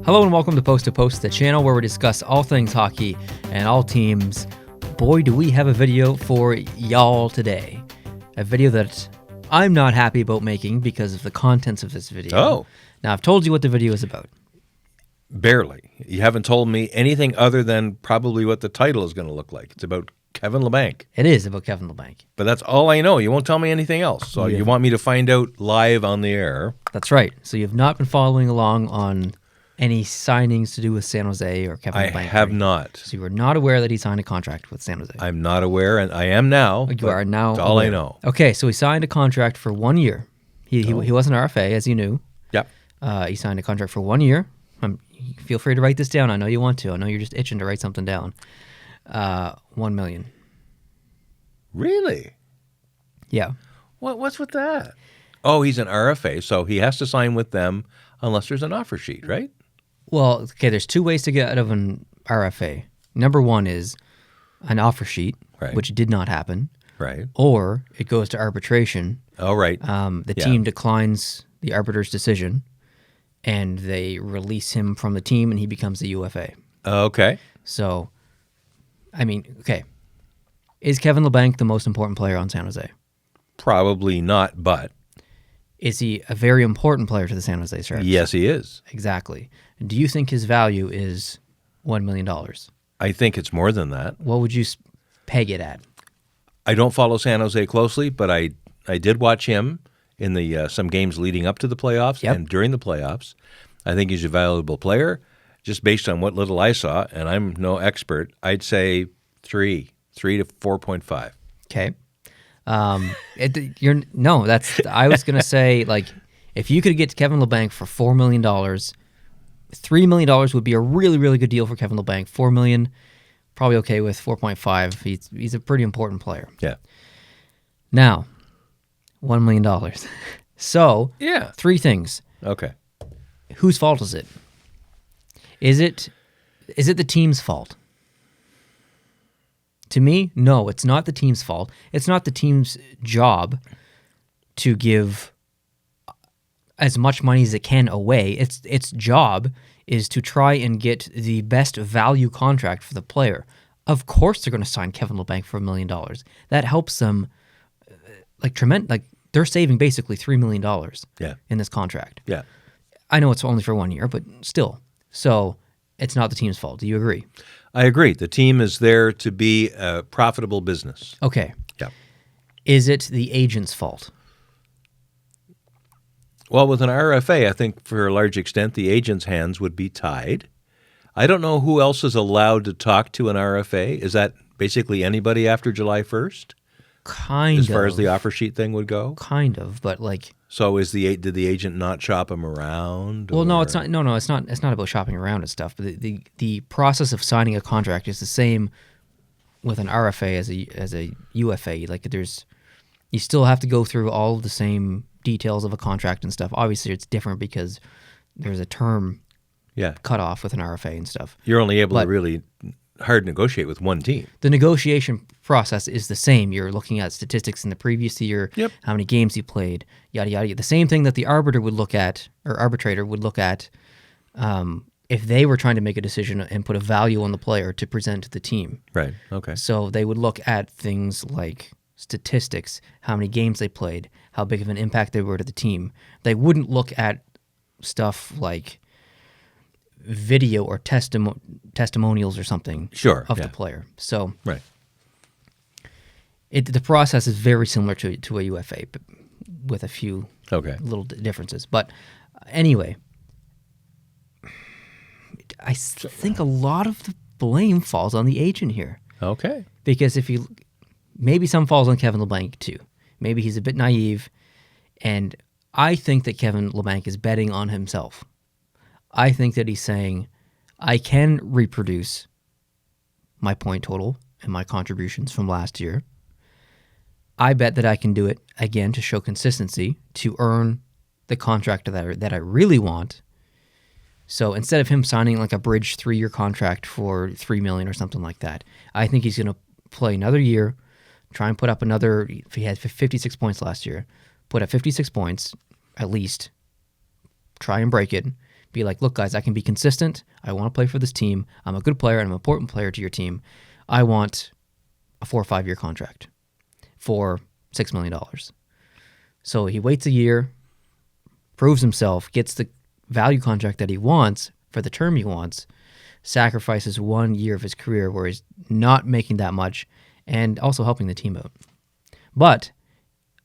Hello and welcome to Post, the channel where we discuss all things hockey and all teams. Boy, do we have a video for y'all today. A video that I'm not happy about making because of the contents of this video. Oh. Now, I've told you what the video is about. Barely. You haven't told me anything other than probably what the title is going to look like. It's about Kevin Labanc. It is about Kevin Labanc. But that's all I know. You won't tell me anything else. So Yeah. you want me to find out live on the air. That's right. So you've not been following along on any signings to do with San Jose or Kevin Labanc? I have not. So you were not aware that he signed a contract with San Jose? I'm not aware, and I am now. You are now That's all aware. I know. Okay, so he signed a contract for 1 year. He was an RFA, as you knew. Yep. He signed a contract for 1 year. Feel free to write this down. I know you want to. I know you're just itching to write something down. $1 million. Really? Yeah. What's with that? Oh, he's an RFA, so he has to sign with them unless there's an offer sheet, right? Well, okay, there's two ways to get out of an RFA. Number one is an offer sheet, Right. which did not happen. Right. Or it goes to arbitration. Oh, right. The team declines the arbiter's decision, and they release him from the team, and he becomes a UFA. Okay. So, I mean, okay. Is Kevin Labanc the most important player on San Jose? Probably not, but Is he a very important player to the San Jose Sharks? yes, he is. Exactly. Do you think his value is $1 million? I think it's more than that. What would you peg it at? I don't follow San Jose closely, but I did watch him in the some games leading up to the playoffs Yep. and during the playoffs. I think he's a valuable player, just based on what little I saw, and I'm no expert. I'd say 3 to 4.5. Okay. I was going to say, like, if you could get Kevin Labanc for $4 million, $3 million would be a really, really good deal for Kevin Labanc. $4 million, probably okay with 4.5. He's a pretty important player. Yeah. Now, $1 million. So, Yeah. three things. Okay. Whose fault is it? Is it the team's fault? To me, no, it's not the team's fault. It's not the team's job to give as much money as it can away. Its job is to try and get the best value contract for the player. Of course they're going to sign Kevin Labanc for $1 million. That helps them they're saving basically $3 million in this contract. Yeah. I know it's only for 1 year, but still. So it's not the team's fault. Do you agree? I agree. The team is there to be a profitable business. Okay. Yeah. Is it the agent's fault? Well, with an RFA, I think for a large extent the agent's hands would be tied. I don't know who else is allowed to talk to an RFA. Is that basically anybody after July 1st? Kind as of. far as the offer sheet thing would go? Kind of, but like. So did the agent not shop him around? Well, no, it's not. No, it's not. It's not about shopping around and stuff. But the process of signing a contract is the same with an RFA as a UFA. Like you still have to go through all of the same details of a contract and stuff. Obviously, it's different because there's a term cutoff with an RFA and stuff. You're only able to really hard negotiate with one team. The negotiation process is the same. You're looking at statistics in the previous year, how many games you played, yada, yada. The same thing that the arbitrator would look at if they were trying to make a decision and put a value on the player to present to the team. Right, okay. So they would look at things like statistics, how many games they played, how big of an impact they were to the team. They wouldn't look at stuff like video or testimonials or something of the player. So right. The process is very similar to a UFA, but with a few little differences. But anyway, I think a lot of the blame falls on the agent here. Okay. Because maybe some falls on Kevin Labanc too. Maybe he's a bit naive, and I think that Kevin Labanc is betting on himself. I think that he's saying, I can reproduce my point total and my contributions from last year. I bet that I can do it again to show consistency, to earn the contract that I really want. So instead of him signing like a bridge 3-year contract for $3 million or something like that, I think he's going to play another year, try and put up another, if he had 56 points last year, put up 56 points at least, try and break it, Be like, look, guys, I can be consistent. I want to play for this team. I'm a good player and I'm an important player to your team. I want a 4 or 5 year contract for $6 million. So he waits a year, proves himself, gets the value contract that he wants for the term he wants, sacrifices 1 year of his career where he's not making that much and also helping the team out. But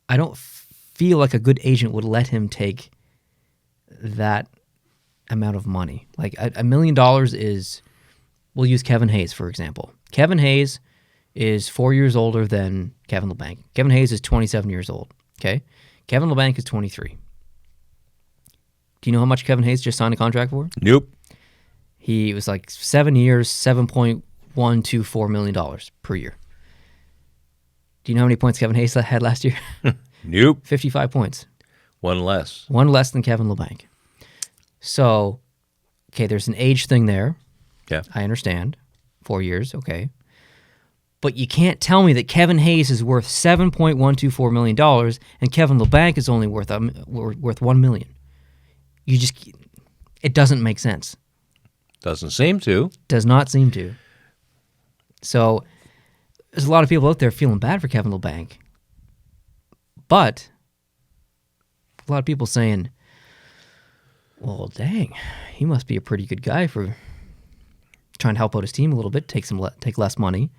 I don't feel like a good agent would let him take that amount of money. Like $1 million is, we'll use Kevin Hayes, for example. Kevin Hayes is 4 years older than Kevin Labanc. Kevin Hayes is 27 years old, okay? Kevin Labanc is 23. Do you know how much Kevin Hayes just signed a contract for? Nope. He was like 7 years, $7.124 million per year. Do you know how many points Kevin Hayes had last year? Nope. 55 points. One less. One less than Kevin Labanc. So, okay, there's an age thing there. Yeah. I understand. 4 years, okay. But you can't tell me that Kevin Hayes is worth $7.124 million and Kevin Labanc is only worth $1 million. It doesn't make sense. Doesn't seem to. Does not seem to. So there's a lot of people out there feeling bad for Kevin Labanc. But a lot of people saying, well, dang, he must be a pretty good guy for trying to help out his team a little bit, take less money,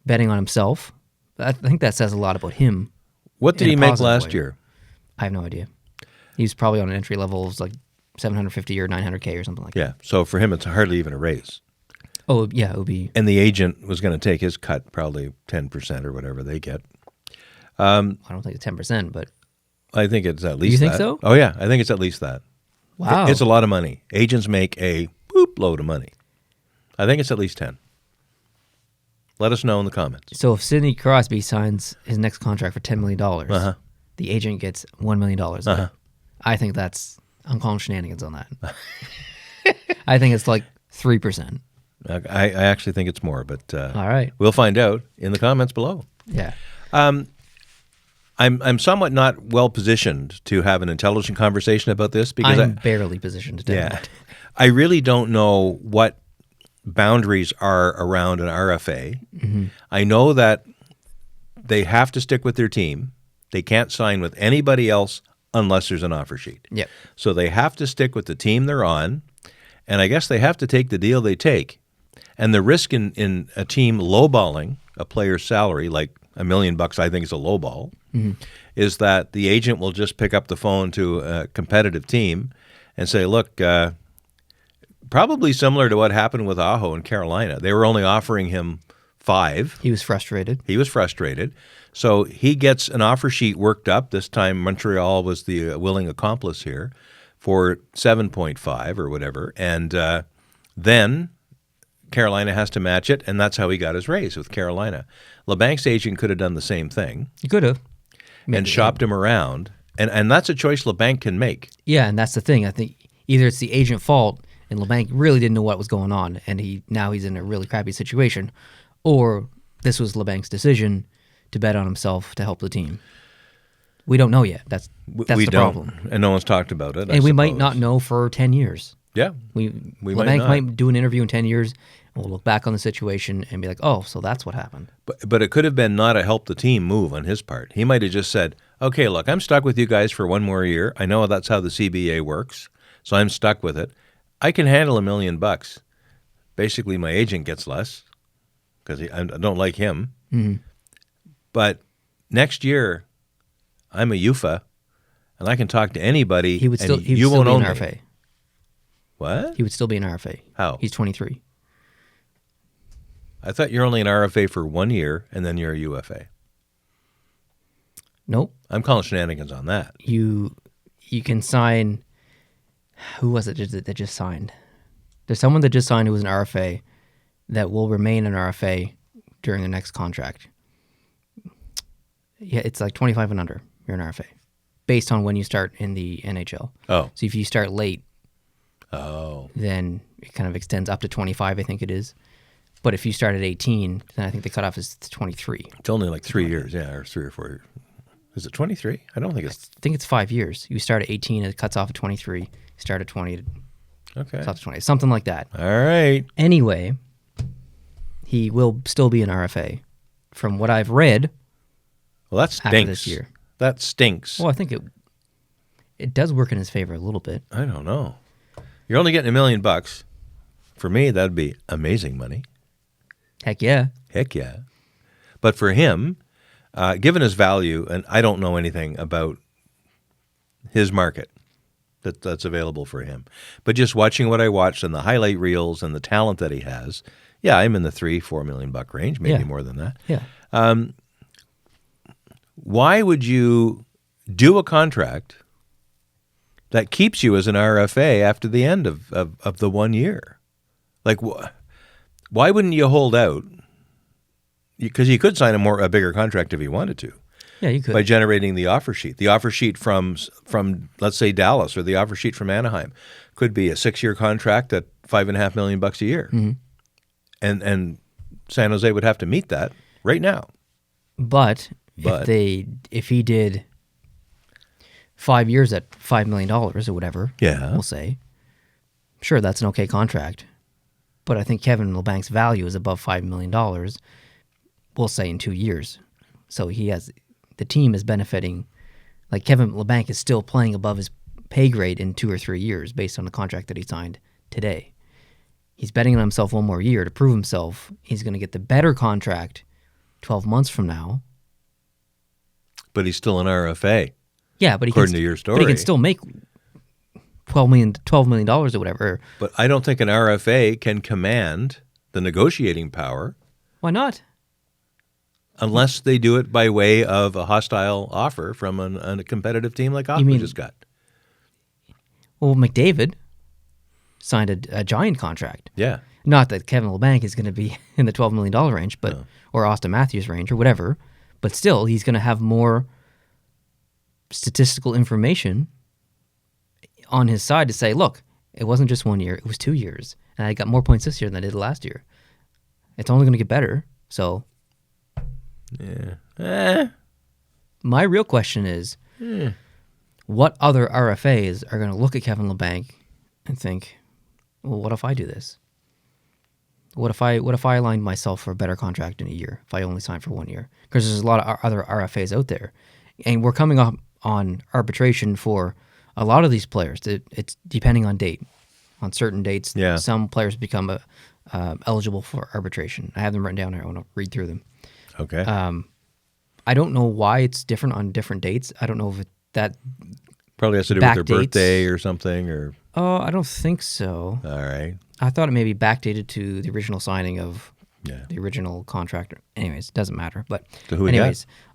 betting on himself. I think that says a lot about him. What did he make last year? I have no idea. He's probably on an entry level of like $750 or $900K or something like that. Yeah, so for him, it's hardly even a raise. Oh, yeah, it would be. And the agent was going to take his cut, probably 10% or whatever they get. I don't think it's 10%, but. I think it's at least that. You think that. so? Oh, yeah, I think it's at least that. Wow. It's a lot of money. Agents make a load of money. I think it's at least 10. Let us know in the comments. So if Sidney Crosby signs his next contract for $10 million, the agent gets $1 million. I think I'm calling shenanigans on that. I think it's like 3%. I actually think it's more, but all right, we'll find out in the comments below. Yeah. I'm somewhat not well positioned to have an intelligent conversation about this because I'm barely positioned to do that. I really don't know what boundaries are around an RFA. Mm-hmm. I know that they have to stick with their team. They can't sign with anybody else unless there's an offer sheet. Yep. So they have to stick with the team they're on, and I guess they have to take the deal they take. And the risk in a team lowballing a player's salary, like $1 million I think is a lowball, is that the agent will just pick up the phone to a competitive team and say, look, probably similar to what happened with Aho in Carolina. They were only offering him 5. He was frustrated. So he gets an offer sheet worked up. This time Montreal was the willing accomplice here for 7.5 or whatever. And then Carolina has to match it, and that's how he got his raise with Carolina. Labanc's agent could have done the same thing. He could have. And shopped him around. And that's a choice Labanc can make. Yeah, and that's the thing. I think either it's the agent's fault and Labanc really didn't know what was going on and now he's in a really crappy situation, or this was Labanc's decision to bet on himself to help the team. We don't know yet. That's the problem. And no one's talked about it. And we might not know for 10 years. Yeah. Labanc might do an interview in 10 years and we'll look back on the situation and be like, oh, so that's what happened. But it could have been not a help the team move on his part. He might have just said, okay, look, I'm stuck with you guys for 1 more year. I know that's how the CBA works, so I'm stuck with it. I can handle $1 million. Basically, my agent gets less because I don't like him. Mm-hmm. But next year, I'm a UFA, and I can talk to anybody. He would still be an RFA. What? He would still be an RFA. How? He's 23. I thought you're only an RFA for 1 year, and then you're a UFA. Nope. I'm calling shenanigans on that. You can sign. Who was it that just signed? There's someone that just signed who was an RFA that will remain an RFA during the next contract. Yeah, it's like 25 and under. You're an RFA based on when you start in the NHL. Oh. So if you start late, then it kind of extends up to 25, I think it is. But if you start at 18, then I think the cutoff is 23. It's only like 3 years, or 3 or 4 years. Is it 23? I don't think it's... I think it's 5 years. You start at 18, and it cuts off at 23. You start at 20, Okay. It's not the 20th. Something like that. All right. Anyway, he will still be an RFA. From what I've read Well, that stinks. after this year. That stinks. Well, I think it does work in his favor a little bit. I don't know. You're only getting $1 million. For me, that'd be amazing money. Heck yeah. Heck yeah. But for him, given his value, and I don't know anything about his market that's available for him, but just watching what I watched and the highlight reels and the talent that he has, yeah, I'm in the $3-4 million range, maybe more than that. Yeah. Why would you do a contract that keeps you as an RFA after the end of the 1 year? Like, why wouldn't you hold out? Because you could sign a bigger contract if you wanted to. Yeah, you could. By generating the offer sheet. The offer sheet from let's say Dallas, or the offer sheet from Anaheim could be a 6-year contract at $5.5 million a year. Mm-hmm. And San Jose would have to meet that right now. But if he did 5 years at $5 million or whatever, we'll say, sure, that's an okay contract. But I think Kevin Labanc's value is above $5 million, we'll say, in 2 years. So the team is benefiting. Like, Kevin Labanc is still playing above his pay grade in 2 or 3 years based on the contract that he signed today. He's betting on himself one more year to prove himself. He's going to get the better contract 12 months from now. But he's still an RFA. Yeah, but according to your story. But he can still make $12 million or whatever. But I don't think an RFA can command the negotiating power. Why not? Unless they do it by way of a hostile offer from a competitive team like Ottawa just got. Well, McDavid signed a giant contract. Yeah. Not that Kevin Labanc is going to be in the $12 million range, but or Austin Matthews range or whatever, but still he's going to have more statistical information on his side to say, look, it wasn't just 1 year, it was 2 years, and I got more points this year than I did last year. It's only going to get better, so... Yeah. My real question is, what other RFAs are going to look at Kevin Labanc and think, well, what if I do this? What if I aligned myself for a better contract in a year if I only signed for 1 year? Because there's a lot of other RFAs out there. And we're coming up on arbitration for a lot of these players. It's depending on date. On certain dates, some players become eligible for arbitration. I have them written down here. I want to read through them. Okay. I don't know why it's different on different dates. I don't know if that probably has to do with their birthday or something, or... Oh, I don't think so. All right. I thought it may be backdated to the original signing of the original contract. Anyways, it doesn't matter. But so who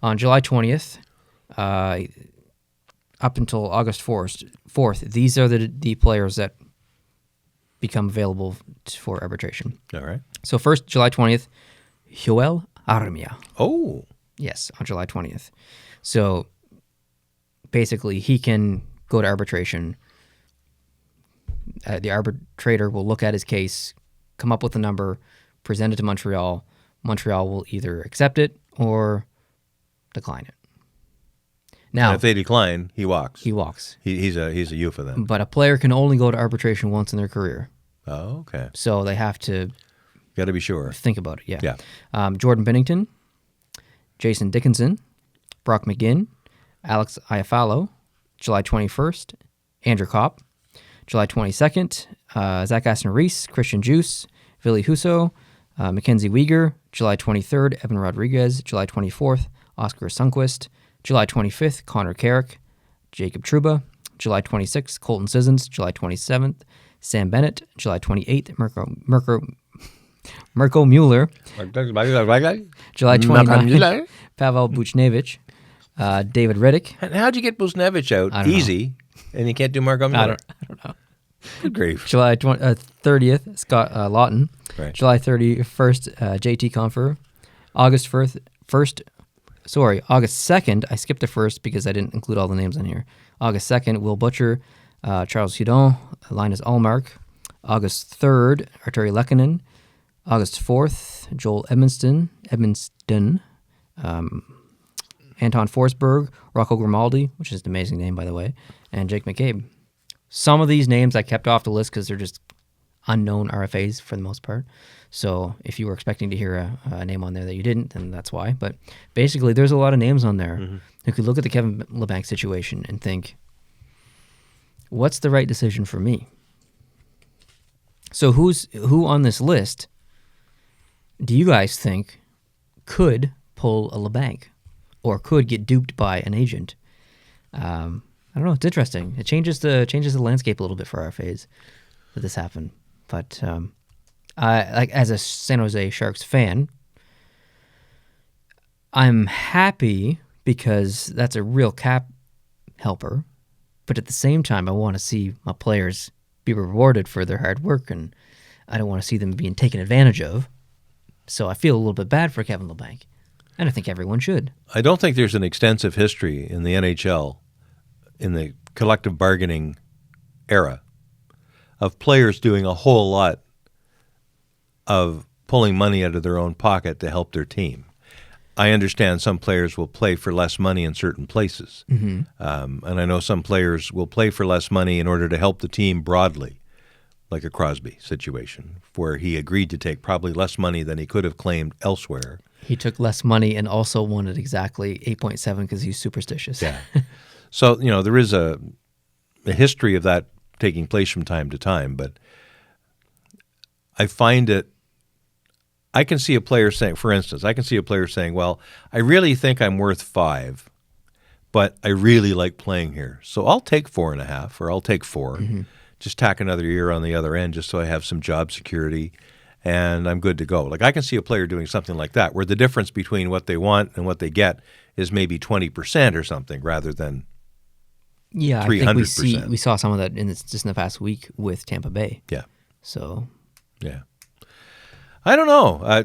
on July 20th, up until August 4th, these are the players that become available for arbitration. All right. So first, July 20th, Joel Armia. Oh. Yes, on July 20th. So basically, he can go to arbitration. The arbitrator will look at his case, come up with a number, present it to Montreal. Montreal will either accept it or decline it. Now, and if they decline, he walks. He walks. He's a UFA then. But a player can only go to arbitration once in their career. Oh, okay. So they have to... Got to be sure. Think about it, yeah. Jordan Binnington, Jason Dickinson, Brock McGinn, Alex Iafallo, July 21st, Andrew Kopp, July 22nd, Zach Aston-Reese, Christian Juice, Ville Husso, Mackenzie Weegar, July 23rd, Evan Rodriguez, July 24th, Oscar Sundqvist, July 25th, Connor Carrick, Jacob Trouba, July 26th, Colton Sissons, July 27th, Sam Bennett, July 28th, Mirko Mueller, July 29th, Pavel Buchnevich, David Riddick. How'd you get Buchnevich out? Easy. And you can't do Marco Mueller? I don't know. Good grief. July 30th, Scott Lawton. Right. July 31st, JT Confer. August 2nd, I skipped the first because I didn't include all the names on here. August 2nd, Will Butcher, Charles Hudon, Linus Allmark. August 3rd, Arturi Lehkonen. August 4th, Joel Edmonston, Anton Forsberg, Rocco Grimaldi, which is an amazing name, by the way, and Jake McCabe. Some of these names I kept off the list because they're just unknown RFAs for the most part. So if you were expecting to hear a name on there that you didn't, then that's why. But basically, there's a lot of names on there who could look at the Kevin Labanc situation and think, what's the right decision for me? So who on this list do you guys think could pull a Labanc or could get duped by an agent? I don't know. It's interesting. It changes the landscape a little bit for RFAs that this happened. But like as a San Jose Sharks fan, I'm happy because that's a real cap helper. But at the same time, I want to see my players be rewarded for their hard work, and I don't want to see them being taken advantage of. So I feel a little bit bad for Kevin Labanc, and I think everyone should. I don't think there's an extensive history in the NHL in the collective bargaining era of players doing a whole lot of pulling money out of their own pocket to help their team. I understand some players will play for less money in certain places. And I know some players will play for less money in order to help the team broadly, like a Crosby situation, where he agreed to take probably less money than he could have claimed elsewhere. He took less money and also wanted exactly 8.7 because he's superstitious. Yeah. So, there is a history of that taking place from time to time, but I find it, I can see a player saying, for instance, well, I really think I'm worth 5, but I really like playing here. So I'll take 4.5 or I'll take 4, just tack another year on the other end just so I have some job security and I'm good to go. Like I can see a player doing something like that where the difference between what they want and what they get is maybe 20% or something rather than 300%. I think we saw some of that just in the past week with Tampa Bay. Yeah. So. Yeah. I don't know.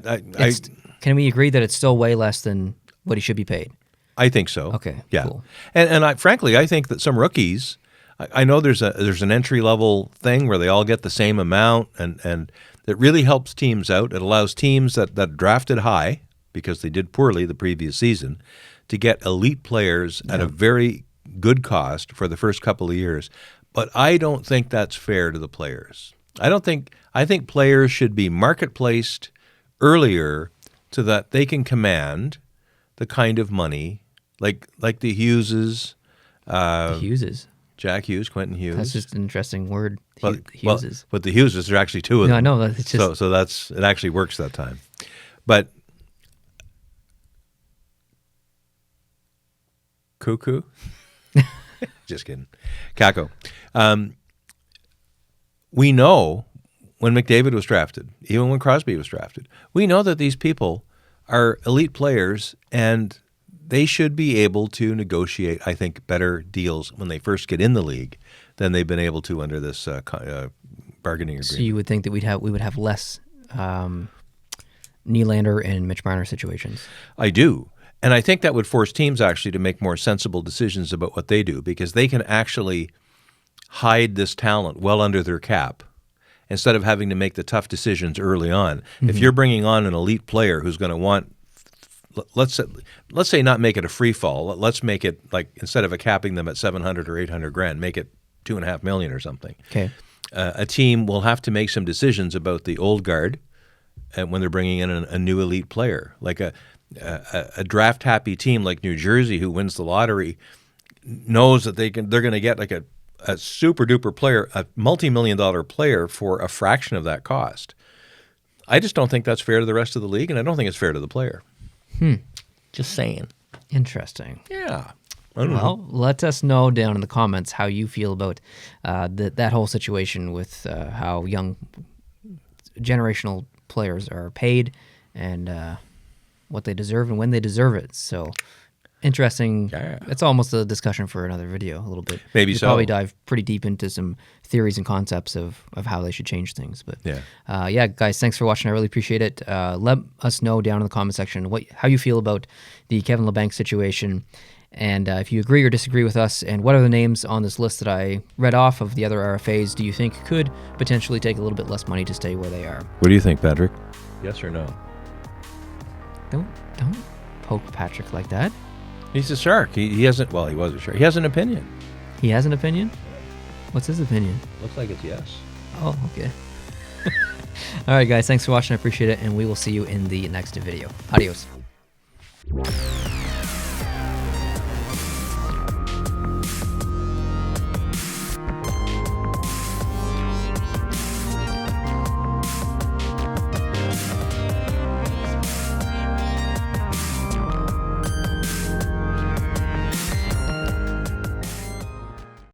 Can we agree that it's still way less than what he should be paid? I think so. Okay. Yeah. Cool. And frankly, I think that some rookies, I know there's an entry level thing where they all get the same amount, and it really helps teams out. It allows teams that drafted high because they did poorly the previous season to get elite players at a very good cost for the first couple of years. But I don't think that's fair to the players. I think players should be market-placed earlier so that they can command the kind of money like the Hugheses. The Hugheses. Jack Hughes, Quentin Hughes. That's just an interesting word. Hugheses. But the Hugheses are actually 2 of them. No, I know. It's just... So it actually works that time. But Cuckoo? Just kidding. Kako. We know when McDavid was drafted, even when Crosby was drafted, we know that these people are elite players and they should be able to negotiate, I think, better deals when they first get in the league than they've been able to under this bargaining agreement. So you would think that we would have less Nylander and Mitch Marner situations? I do. And I think that would force teams actually to make more sensible decisions about what they do because they can actually hide this talent well under their cap instead of having to make the tough decisions early on. Mm-hmm. If you're bringing on an elite player who's going to want, let's say not make it a free fall. Let's make it like instead of capping them at $700,000 or $800,000, make it $2.5 million or something. Okay. A team will have to make some decisions about the old guard when they're bringing in a new elite player. Like a draft-happy team like New Jersey who wins the lottery knows that they're going to get like a super-duper player, a multi-million-dollar player for a fraction of that cost. I just don't think that's fair to the rest of the league, and I don't think it's fair to the player. Just saying. Interesting. Yeah. Well, let us know down in the comments how you feel about that whole situation with how young generational players are paid and what they deserve and when they deserve it. So interesting. Yeah. It's almost a discussion for another video a little bit. Maybe so. Probably dive pretty deep into some theories and concepts of how they should change things. But yeah, guys, thanks for watching. I really appreciate it. Let us know down in the comment section how you feel about the Kevin Labanc situation. And if you agree or disagree with us, and what are the names on this list that I read off of the other RFAs do you think could potentially take a little bit less money to stay where they are? What do you think, Patrick? Yes or no? Don't poke Patrick like that. He's a shark. He hasn't. Well, he was a shark. He has an opinion. He has an opinion? What's his opinion? Looks like it's yes. Oh, okay. All right, guys. Thanks for watching. I appreciate it. And we will see you in the next video. Adios.